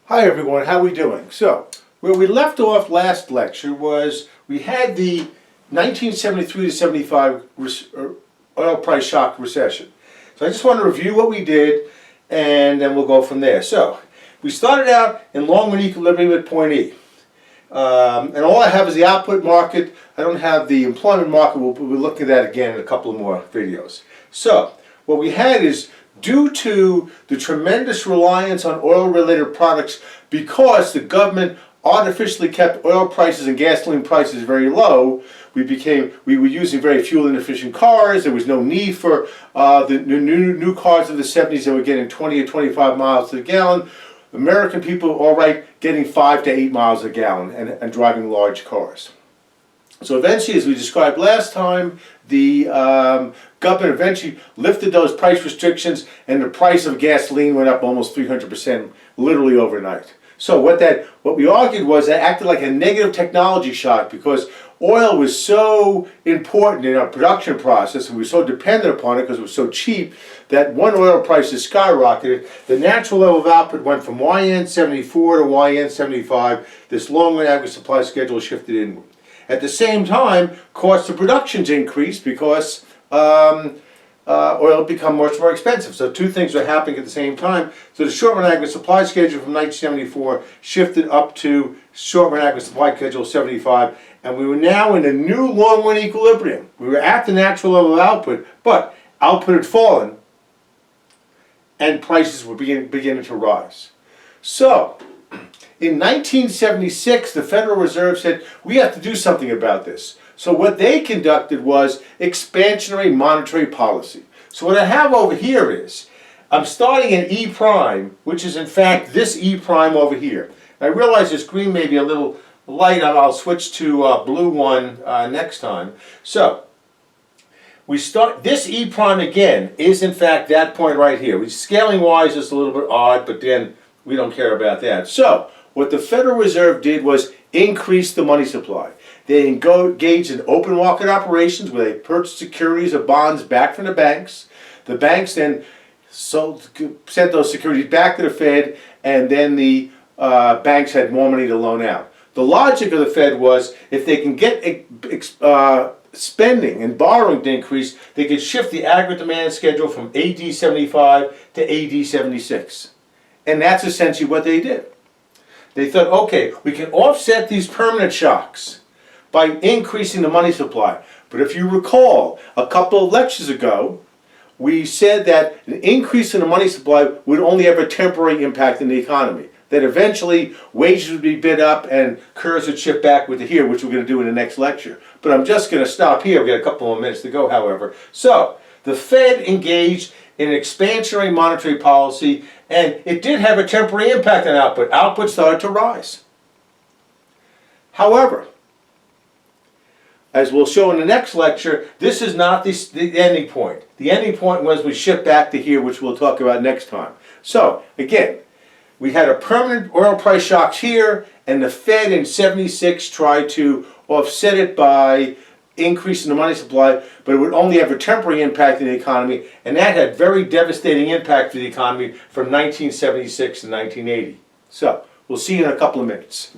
Hi everyone, how are we doing? So, where we left off last lecture was we had the 1973 to 75 oil price shock recession. So I just want to review what we did and then we'll go from there. So, we started out in long-run equilibrium at point E. And all I have is the output market. I don't have the employment market. We'll be looking at that again in a couple of more videos. So, what we had is due to the tremendous reliance on oil-related products, because the government artificially kept oil prices and gasoline prices very low, we were using very fuel-inefficient cars. There was no need for the new cars of the 70s that were getting 20 or 25 miles to the gallon. American people, all right, getting 5 to 8 miles a gallon and driving large cars. So eventually, as we described last time, the government eventually lifted those price restrictions and the price of gasoline went up almost 300% literally overnight. So what we argued was it acted like a negative technology shock because oil was so important in our production process and we were so dependent upon it because it was so cheap that when oil prices skyrocketed, the natural level of output went from YN 74 to YN 75. This long-run average supply schedule shifted inward. At the same time, cost of productions increased because oil became much more expensive. So two things were happening at the same time. So the short-run aggregate supply schedule from 1974 shifted up to short-run aggregate supply schedule 75, and we were now in a new long-run equilibrium. We were at the natural level of output, but output had fallen, and prices were beginning to rise. So, in 1976, the Federal Reserve said, we have to do something about this. So what they conducted was expansionary monetary policy. So what I have over here is, I'm starting at E prime, which is in fact this E prime over here. I realize this green may be a little light, I'll switch to blue one next time. So, we start, this E prime again is in fact that point right here. Scaling wise is a little bit odd, but then we don't care about that. So, what the Federal Reserve did was increase the money supply. They engaged in open market operations where they purchased securities or bonds back from the banks. The banks then sent those securities back to the Fed, and then the banks had more money to loan out. The logic of the Fed was if they can get spending and borrowing to increase, they could shift the aggregate demand schedule from AD 75 to AD 76. And that's essentially what they did. They thought, okay, we can offset these permanent shocks by increasing the money supply. But if you recall, a couple of lectures ago, we said that an increase in the money supply would only have a temporary impact in the economy. That eventually wages would be bid up and curves would shift back with here, which we're going to do in the next lecture. But I'm just going to stop here. We've got a couple more minutes to go, however. So, the Fed engaged in expansionary monetary policy, and it did have a temporary impact on output. Output started to rise. However, as we'll show in the next lecture, this is not the ending point. The ending point was we shift back to here, which we'll talk about next time. So, again, we had a permanent oil price shocks here, and the Fed in 76 tried to offset it by increasing the money supply, but it would only have a temporary impact in the economy, and that had very devastating impact for the economy from 1976 to 1980. So, we'll see you in a couple of minutes.